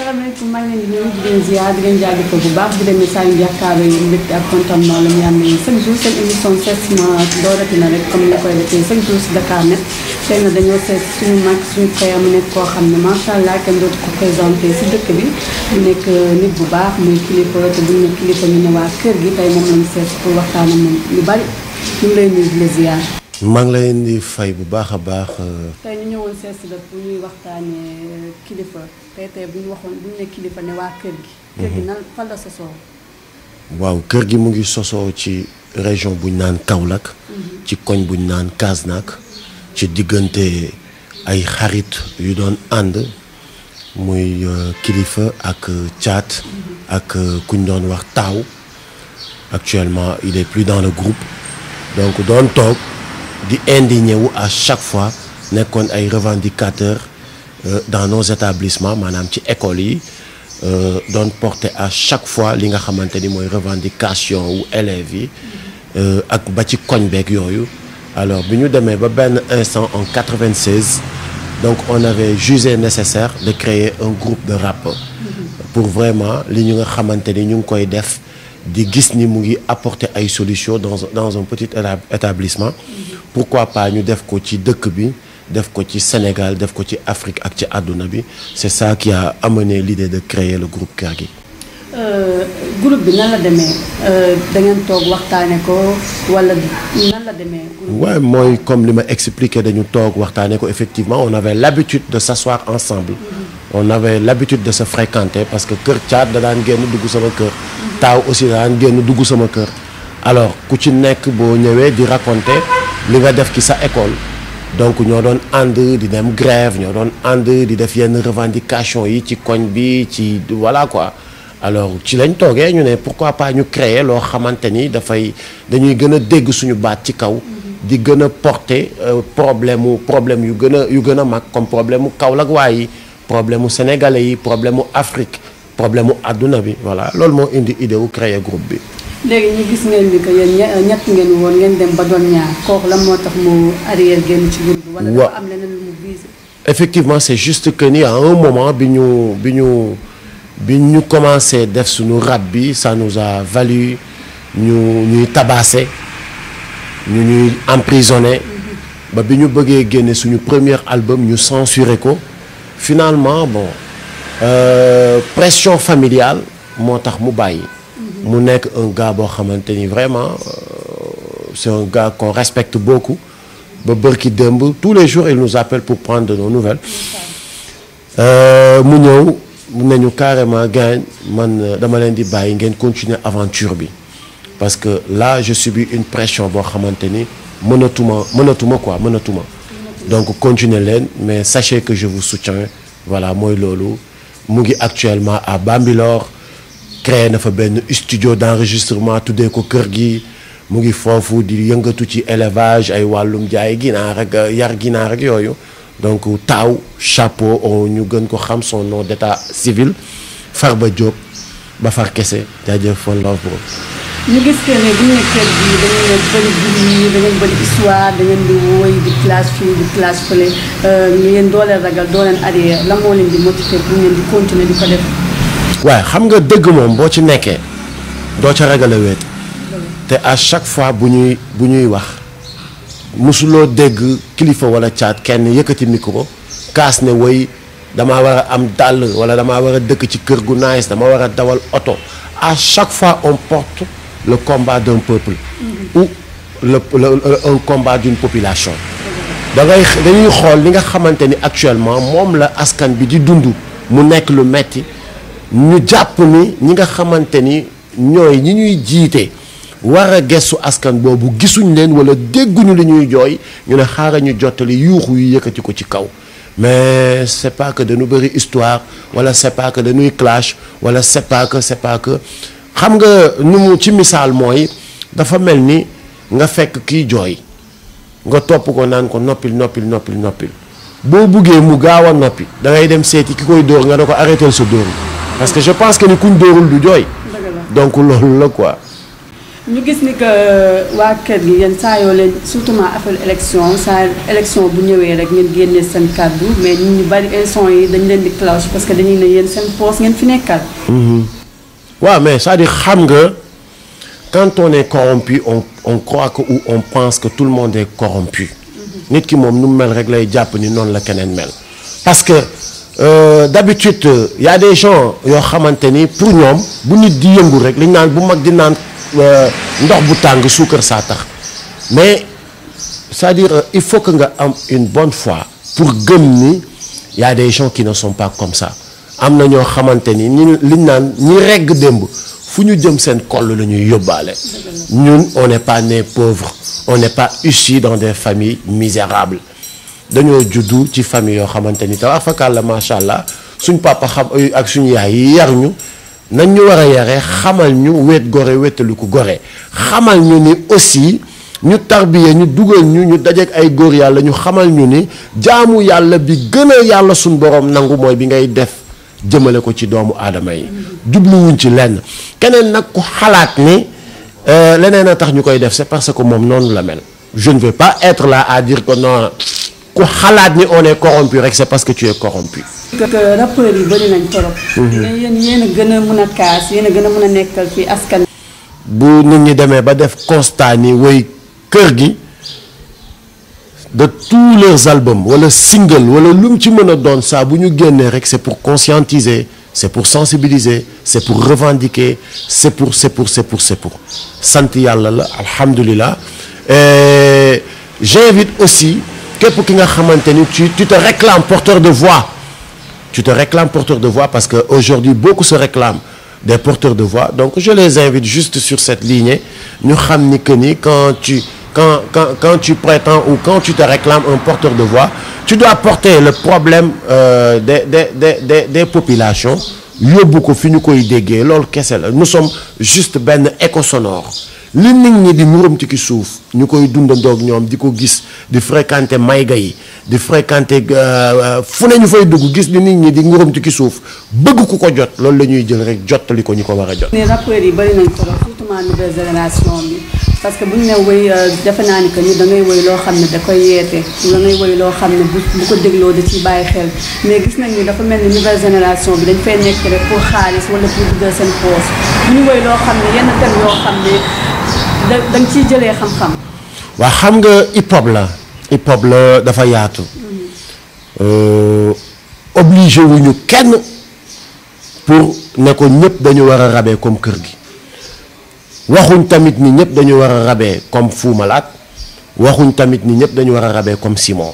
salaamaaleykum maa ngi leen di nuyu di leen ziar di leen jaajëfal bu baax di leen message jàkkaarloo yi mbégte ak contentement la ñu am chaque jour seen émission Setsima doorati na rek comme ni koy defee chaque jour si Dakarnet tey na dañoo seet suñu mag suñu frère mu nekk koo xam ne macha allah kenn dootu ko présenté si dëkk bi mu nekk nit bu baax muy kilifa te bu ñu ne kilifa ñu ne waa kër gi tey moom lañu seet pour waxtaan ak moom lu bari ñu ngi lay nuyu di la ziar. maa ngi leen di fay bu baax a baax. tey ñu ñëwoon seet si la pour ñuy waxtaanee kilifa tey bu ñu waxoon bu ñu ne kilifa ne waa kër gi. kër gi nan fan la sosoo. waaw kër gi mu ngi sosoo ci région bu ñu naan Kaolack. ci koñ bu ñu naan Kasnack. ci diggante ay xarit yu doon ànd muy kilifa ak caat. ak ku ñu doon wax taaw. actuellement il est plus dans le groupe donc doon toog. di indigné wu à chaque fois nekkoon ay revendicateurs dans nos établissements maanaam ci écoles yi doon porter à chaque fois li nga xamante ni mooy revendication wu élèves yi ak ba ci koñ beeg yooyu alors bi ñu demee ba benn instant en 96 donc on avait jugé nécessaire de créer un groupe de rap pour vraiment li ñu nga xamante ni ñu ngi koy def di gis ni mu ngi apporter ay solutions dans un petit établissement pourquoi pas ñu def ko ci dëkk bi def ko ci Sénégal def ko ci Afrique ak ci àdduna bi c'est ça qui a amené l'idée de créer le groupe Kër gi. groupe bi nan la demee da ngeen toog waxtaane ko wala nan la demee. ouais mooy comme li ma expliqué dañu toog waxtaane ko effectivement on avait l'habitude de s'asseoir ensemble. on avait l'habitude de se fréquenter parce que kër caat da daan génn dugg sama kër. taaw aussi da daan génn dugg sama kër. alors ku ci nekk boo ñëwee di raconter li nga def ci sa école donc ñoo doon ànd di dem grève ñoo doon ànd di def yenn revendication yi ci koñ bi ci voilà quoi alors ci lañ toogee ñu ne pourquoi pas ñu créer loo xamante ni dañuy gën a dégg suñu baat ci kaw di gën a porter problème yu gën a mag comme problème mu Kaolack yi problème mu sénégalais yi problème mu Afrique problème mu àdduna bi voilà loolu moo indi idée wu créer groupe bi. léegi ñu gis ngeen ni que yéen ñett ngeen woon ngeen dem ba doon ñaar kooku lan moo tax mu arrière génn ci groupe bi. wala dafa am leneen lu mu visé. effectivement c'est juste que ni à un moment bi ñu commencé def suñu rap bi ça nous a valu ñuy tabasser ñuy emprisonné. ba bi ñu bëggee génne suñu premier album ñu censuré ko finalement bon pression familiale moo tax mu bàyyi. mu nekk un gars boo xamante ni vraiment c'est un gars qu'on respecte beaucoup ba bërki démb tous les jours il nous appelle pour prendre de nos nouvelles mu ñëw nañu carrément gaañ man dama leen di bàyyi ngeen continuer aventure bi parce que là je subis une pression boo xamante ni mënatuma donc continuer leen mais sachez que je vous soutiens voilà mooy loolu mu ngi actuellement à Bambilor créé na fa benn studio d'enregistrement tuddee ko kër gi mu ngi foofu di yëngatu ci élevage ay wàllum jaay ginaar ak yar ginaar ak yooyu donc taaw chapeau ñu gën ko xam son nom d'état civil Farba Diop ba far kese jaajëf fon love bro. ñu gis que ne bu ñu ne kër gi da ngeen bëri bruit da ngeen bëri histoire da ngeen di woy di classe fii di classe fële ngeen doo leen ragal doo leen arrière la moo leen di motiver pour ngeen di continuer di ko def. waaye xam nga dëgg moom boo ci nekkee doo ca ragal a wéet te à chaque fois bu ñuy wax musuloo dégg kilifa wala caat kenn yëkkati micro kaas ne woy damaa war a am dàll wala damaa war a dëkk ci kër gu nice dama war a dawal oto à chaque fois on porte le combat d'un peuple ou un combat d'une population dañuy xool li nga xamante ni actuellement moom la askan bi di dund mu nekk lu metti ñu jàpp ni ñi nga xamante ni ñooy ñi ñuy jiite war a gestu askan boobu gisuñ leen wala dégguñu li ñuy jooy ñu ne xaaral ñu jottali yuuxu yu yëkkati ko ci kaw mais c'est pas que dañu bëri histoire wala c'est pas que dañuy clash wala c'est pas que xam nga nu mu ci misaal mooy dafa mel ni nga fekk kiy jooy nga topp ko naan ko noppil boo buggee mu gaaw a noppi da ngay dem seeti ki koy dóor nga ne ko arrêter sa dóor parce que je pense que ni kuñ dóorul du jooy donc loolu la quoi. ñu gis ni que waa kër gi yéen saa yoo leen surtout affaire élection bu ñëwee rek ngeen génnee seen kàddu mais ñu bari instant yi dañ leen di cloche parce que dañuy ne yéen seen poste ngeen fi nekkal. waaw mais c'est-à-dire xam nga quand on est corrompu on croit que ou on pense que tout le monde est corrompu. nit ki moom nu mu mel rek lay jàpp ni noonu la keneen mel. parce que d'habitude y a des gens yoo xamante ni pour ñoom bu nit di yëngu rek li ñu naan bu mag di naan ndox bu tàng suukar saa tax mais c'est-à-dire il faut que nga am une bonne foi pour gëm ni y a des gens qui ne sont pas comme ça am na ñoo xamante ni li ñu naan ñi regg démb fu ñu jëm seen koll la ñuy yóbbaale. ñun on n'est pas né pauvre on n'est pas issu dans des familles misérables dañoo juddu ci famille yoo xamante ni taw afakal la macha allah suñ papa xam ak suñu yaay yi yar ñu nañ ñu war a yaree xamal ñu wéet gore wéetalu ko gore xamal ñu ni aussi ñu tarbiye ñu dugal ñu dajeek ay góor yàlla ñu xamal ñu ni jaamu yàlla bi gën a yàlla suñ borom nangu mooy bi ngay def jëmale ko ci doomu aadama yi jubluwuñ ci lenn keneen nag ku xalaat ni leneen a tax ñu koy def c'est parce que moom noonu la mel je ne vais pas être là à dire que non ku xalaat ni on est corrompu rek c'est parce que tu es corrompu. que rappeurs yi bëri nañ torop. mais yéen a gën a mën a kaas yéen a gën a mën a nekkal fi askan. bu nit ñi demee ba def constat ni woy kër gi de tous leurs albums wala single wala lu mu ci mën a doon saa bu ñu génnee rek c'est pour conscientiser c'est pour sensibiliser c'est pour revendiquer c'est pour sant yàlla la alhamdulillah et j'invite aussi képp ki nga xamante ni tu te réclames porteur de voix parce que aujourd'hui beaucoup se réclament des porteurs de voix donc je les invite juste sur cette lignée ñu xam ni que ni quand tu prétends ou quand tu te réclames un porteur de voix tu dois porter le problème des populations yóbbu ko fi ñu koy déggee loolu kese la nous sommes juste benn écho sonore li nit ñi di muram ci ki suuf ñu koy dundandoog ñoom di ko gis di fréquenter mayga yi di fréquenter fu ne ñu fay dugg gis li nit ñi di muram ci ki suuf bëgg ku ko jot loolu la ñuy jël rek jottali ko ñu ko war a jot. mais rappeurs yi bari nañ ko surtout nouvelle génération bi parce que bu ñu nee wéy defe naa ni que ni da ngay wéy loo xam ne da koy yeete da ngay wéy loo xam ne bu ko dégloo da ciy bàyyi xel mais gis nañ ni dafa mel ni nouvelle génération bi dañ fay nekk rek pour xaalis wala pour duggal seen poos bu ñu wéy loo xam ne yenn thèmes yoo xam ne da nga ciy jëlee xam-xam. waa xam nga hip hop la dafa yaatu. obligé wuñu kenn pour ne ko ñëpp dañu war a rabee comme kër gi. waxuñ tamit ni ñëpp dañu war a rabee comme Fou Malade waxuñ tamit ni ñëpp dañu war a rabee comme Simon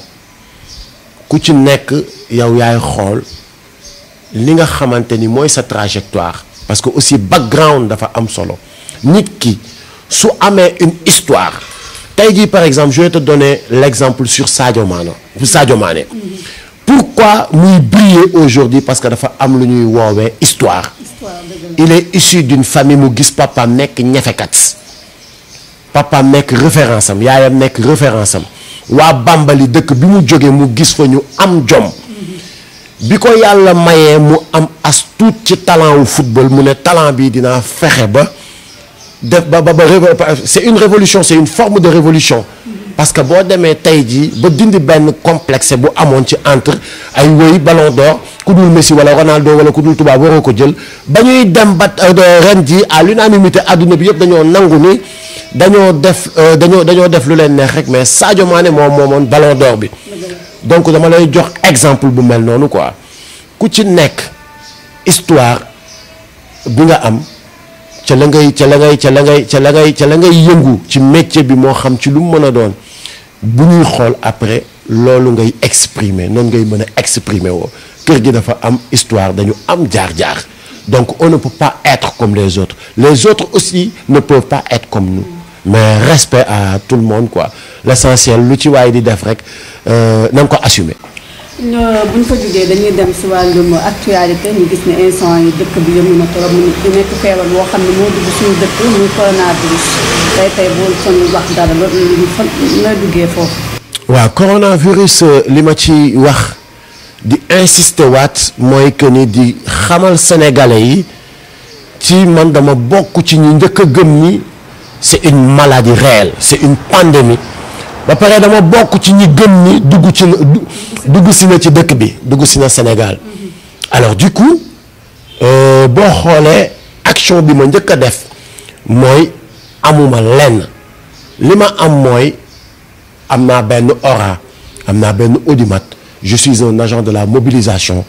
ku ci nekk yow yaay xool li nga xamante ni mooy sa trajectoire parce que aussi background dafa am solo nit ki su amee une histoire tey jii par exemple je vais te donner l'exemple sur Sadio Mané pourquoi muy briller aujourd'hui parce que dafa am lu ñuy woowee histoire. Il est issu d'une famille mu gis papaam nekk ñefekat papaam nekk référence am yaayam nekk référence am waa Bambali dëkk bi mu jógee mu gis fa ñu am jom bi ko yàlla mayee mu am as tuut ci talent wu football mu ne talent bi dinaa fexe ba def ba c'est une révolution c'est une forme de révolution parce que boo demee tey jii ba dindi benn complexe bu amoon ci entre ay woy ballon d'or ku dul Messi wala Ronaldo wala ku dul tubaab waroo ko jël ba ñuy dem ba ren ji à l'unanimité adduna bi yëpp dañoo nangu ni dañoo def lu leen neex rek mais Sadio Mané moom moomoon ballon d'or bi donc dama lay jox exemple bu mel noonu quoi ku ci nekk histoire bi nga am ca la ngay yëngu ci métier bi moo xam ci lu mu mën a doon bu ñuy xool après loolu ngay exprimer noonu ngay mën a exprimer woo kër gi dafa am histoire dañu am jaar-jaar donc on ne peut pas être comme les autres aussi ne peuvent pas être comme nous mais respect à tout le monde quoi l'essentiel lu ci waaye di def rek na nga ko assumer. bu ñu fa jógee dañuy dem si wàllum actualité ñu gis ne instant yi dëkk bi yëngu na trop mu nekk feebar boo xam ne moo dugg suñu dëkk muy coronavirus tey boo sonn wax dara loolu fan la duggee foofu. waaw coronavirus li ma ci wax di insister waat mooy que ni di xamal sénégalais yi ci man dama bokk ci ñi njëkk a gëm ni c'est une maladie réelle c'est une pandémie ba pare dama bokk ci ñi gëm ni dugg si na ci dëkk bi dugg si na Sénégal alors du coup boo xoolee action bi ma njëkk a def mooy amuma lenn li ma am mooy am naa benn aura am naa benn audimat je suis un agent de la mobilisation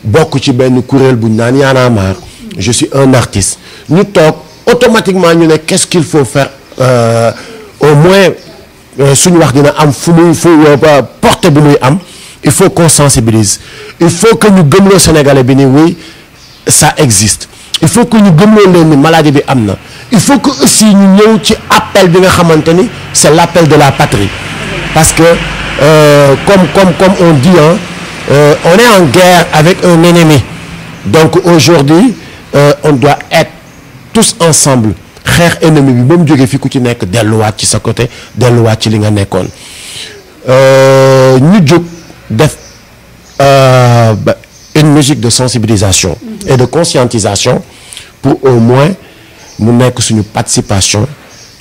bokk ci benn kuréel bu ñu naan Y'en a marre je suis un artiste ñu toog automatiquement ñu ne qu'est-ce qu'il faut faire au moins suñu wax dina am fu muy porte bu muy am il faut qu'on sensibilise il faut que ñu gëmloo Sénégalais bi ni oui ça existe il faut que ñu gëmloo leen ni maladie bi am na il faut que aussi ñu ñëw ci appel bi nga xamante ni c'est l'appel de la patrie parce que comme on dit on est en guerre avec un ennemi donc aujourd'hui on doit être tous ensemble xeex ennemi bi ba mu jógee fi ku ci nekk delluwaat ci sa côté delluwaat ci li nga nekkoon ñu jóg def une musique de sensibilisation et de conscientisation pour au moins mu nekk suñu participation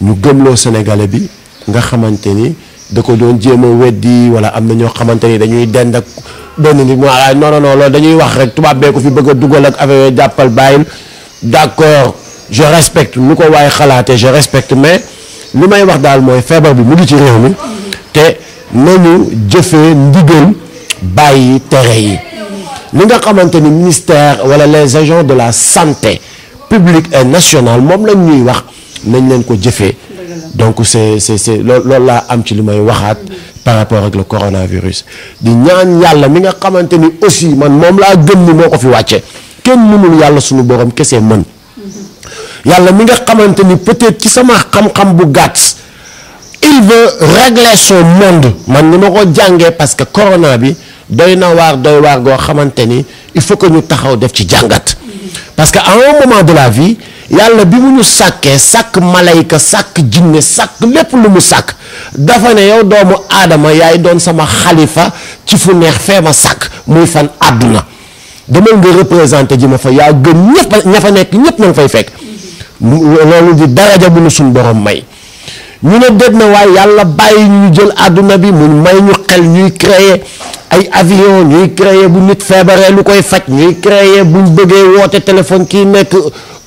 ñu gëmloo Sénégalais bi nga xamante ni da ko doon jéem a weddi wala am na ñoo xamante ni dañuy dend ak benn nit mu non non non loolu dañuy wax rek tubaab bee ko fi bëgg a dugal ak affaire yooyu jàppal bàyyil d'accord je respecte lu ko waaye xalaatee je respecte mais li may wax daal mooy feebar bi mu ngi ci réew mi te nañu jëfee ndigal bàyyi tere yi li nga xamante ni ministère wala les agents de la santé publique et nationale moom lañ ñuy wax nañ leen ko jëfee donc c'est loolu laa am ci li may waxaat par rapport ak le coronavirus di ñaan yàlla mi nga xamante ni aussi man moom laa gëm ni moo ko fi wàcce kenn mënul yàlla suñu borom kese mën yàlla mi nga xamante ni peut-être ci sama xam-xam bu gàtt il veut régler son monde man ni ma ko jàngee parce que corona bi doy waar goo xamante ni il faut que ñu taxaw def ci jàngat parce que à un moment de la vie yàlla bi mu ñu sàkkee sàkk malayka sàkk jinne sàkk lépp lu mu sàkk dafa ne yow doomu aadama yaay doon sama xalifa ci fu neex fee ma sàkk muy fan àdduna demal nga représenté ji ma fa yaa gën ñëpp ña fa nekk ñëpp na nga fay fekk loolu di daraja bu nu suñ borom may ñu ne déet na waaye yàlla bàyyi ñu jël àdduna bi mu may ñu xel ñuy créer ay avion ñuy créer bu nit feebaree lu koy faj ñuy créer buñ bëggee woote téléphone kii nekk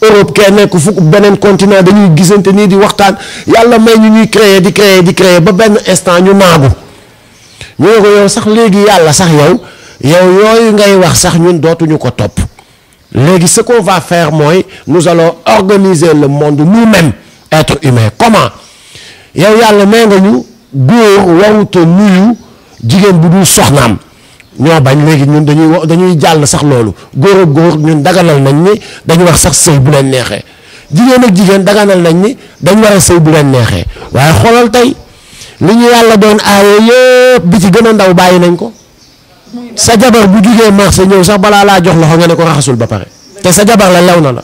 Europe kee nekk fu beneen continent dañuy gisante nii di waxtaan yàlla may ñu ñuy créer di créer ba benn instant ñu naagu ñu ne ko yow sax léegi yàlla sax yow yooyu ngay wax sax ñun dootuñu ko topp léegi ce qu'on va faire mooy nous allons organiser le monde nous-mêmes être humain comment yow yàlla may nga ñu góor waruta nuyu jigéen bu dul soxnaam ñoo bañ léegi ñun dañuy jàll sax loolu góor ak góor ñun daganal nañ ni dañu wax sax sëy bu leen neexee jigéen ak jigéen daganal nañ ni dañ war a sëy bu leen neexee waaye xoolal tey li ñu yàlla doon aaye yëpp bi ci gën a ndaw bàyyi nañ ko sa jabar bu jugee marché ñëw sax balaa laa jox loxo nga ne ko raxasul ba pare te sa jabar la lew na la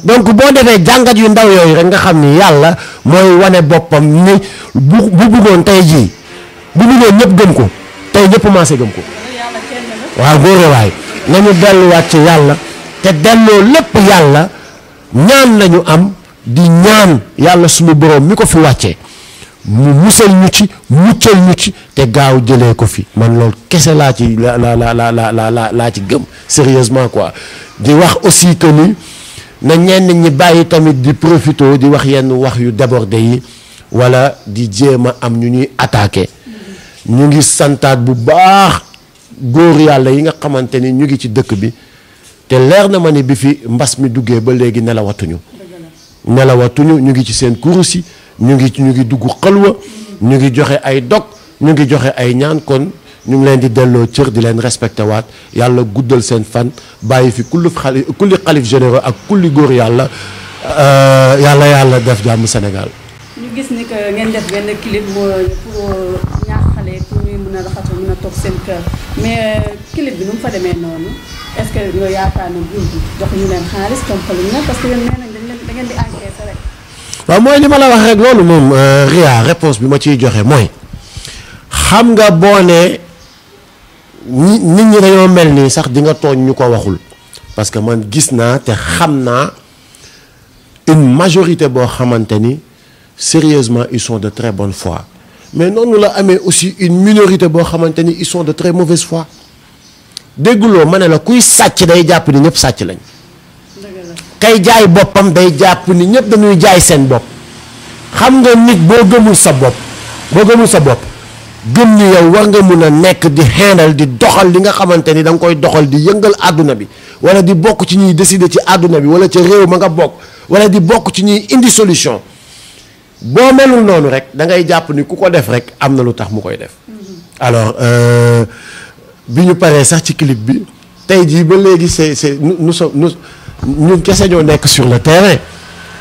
donc boo defee jàngat yu ndaw yooyu rek nga xam ni yàlla mooy wane boppam ni bu bëggoon tey jii bu bëggoon ñëpp gëm ko tey ñëpp commencé gëm ko waaw góore waay nañu delluwaat ci yàlla te delloo lépp yàlla ñaan lañu am di ñaan yàlla suñu borom mi ko fi wàccee mu musal ñu ci muccal ñu ci te gaaw jëlee ko fi man loolu kese laa ci laa ci gëm sérieusement quoi di wax aussi que ni na ñenn ñi bàyyi tamit di profito di wax yenn wax yu débordé yi wala di jéem a am ñu ñuy attaqué ñu ngi santaat bu baax góor yàlla yi nga xamante ni ñu ngi ci dëkk bi te leer na ma ni bi fi mbas mi duggee ba léegi nelawatuñu ñu ngi ci seen kurus yi ñu ngi dugg xalwa ñu ngi joxe ay dog ñu ngi joxe ay ñaan kon ñu ngi leen di delloo cër di leen respecté waat yàlla guddal seen fan bàyyi fi kulli xalif généraux ak kulli góor yàlla yàlla def jàmm Sénégal. ñu gis ni que ngeen def benn clip pour ñaax xale pour ñuy mën a raxatu mën a toog seen kër mais clip bi nu mu fa demee noonu est-ce que nga yaakaar ne buur bi jox ñu leen xaalis tompaluñ na parce que yéen nee nañ da ngeen di encaisser rek. waaw mooy li ma la wax rek loolu moom Ria réponse bi ma ciy joxe mooy xam nga boo ne nit ñi dañoo mel nii sax di nga tooñ ñu ko waxul parce que man gis naa te xam naa une majorité boo xamante ni sérieusement ils sont de très bonne foi mais noonu la amee aussi une minorité boo xamante ni ils sont de très mauvaise foi dégguloo ma ne la kuy sàcc day jàpp ni ñëpp sàcc lañ kay jaay boppam day jàpp ni ñëpp dañuy jaay seen bopp xam nga nit boo gëmul sa bopp gëm ni yow war nga mun a nekk di handle di doxal li nga xamante ni da nga koy doxal di yëngal àdduna bi wala di bokk ci ñuy décider ci àdduna bi wala ca réew ma nga bokk wala di bokk ci ñuy indi solution boo melul noonu rek da ngay jàpp ni ku ko def rek am na lu tax mu koy def. alors bi ñu paree sax ci clip bi tey jii ba léegi c'est ñun kese ñoo nekk sur le terrain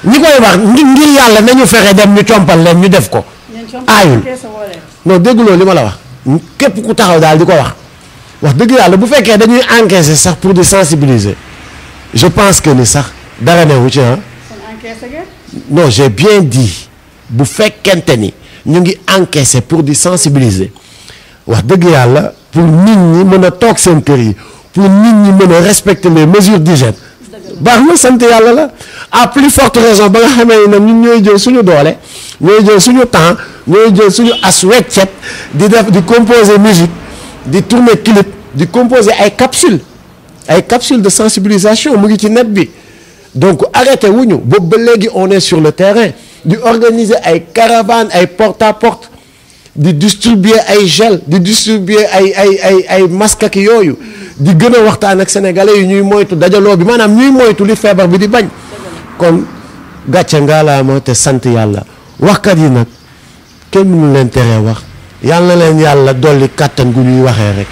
ñi koy wax ngir yàlla nañu fexe dem ñu compal leen ñu def ko. aayul non dégguloo li ma la wax képp ku taxaw daal di ko wax dëgg yàlla bu fekkee dañuy encaisser sax pour di sensibiliser je pense que ni sax dara newu ci non j'ai bien dit bu fekkente ni ñu ngi encaisser pour di sensibiliser wax dëgg yàlla pour nit ñi mën a toog seen kër yi pour nit ñi mën a respecter les mesures d'hygiène baax na sant yàlla la à plus forte raison ba nga xamee ne ñun ñooy jël suñu doole ñooy jël suñu temps ñooy jël suñu as weccet di composer musique di tourner clip di composer ay capsules de sensibilisation mu ngi ci net bi donc arrêté wuñu boobu ba léegi on est sur le terrain di organiser ay caravanes ay porte à porte di distribuer ay gel di distribuer ay masque ak yooyu di gën a waxtaan ak sénégalais yi ñuy moytu dajaloo bi maanaam ñuy moytu li feebar bi di bañ kon gàcce ngaalaama te sant yàlla waxkat yi nag kenn mënu leen teree wax yàlla na leen yàlla dolli kàttan gu ñuy waxee rek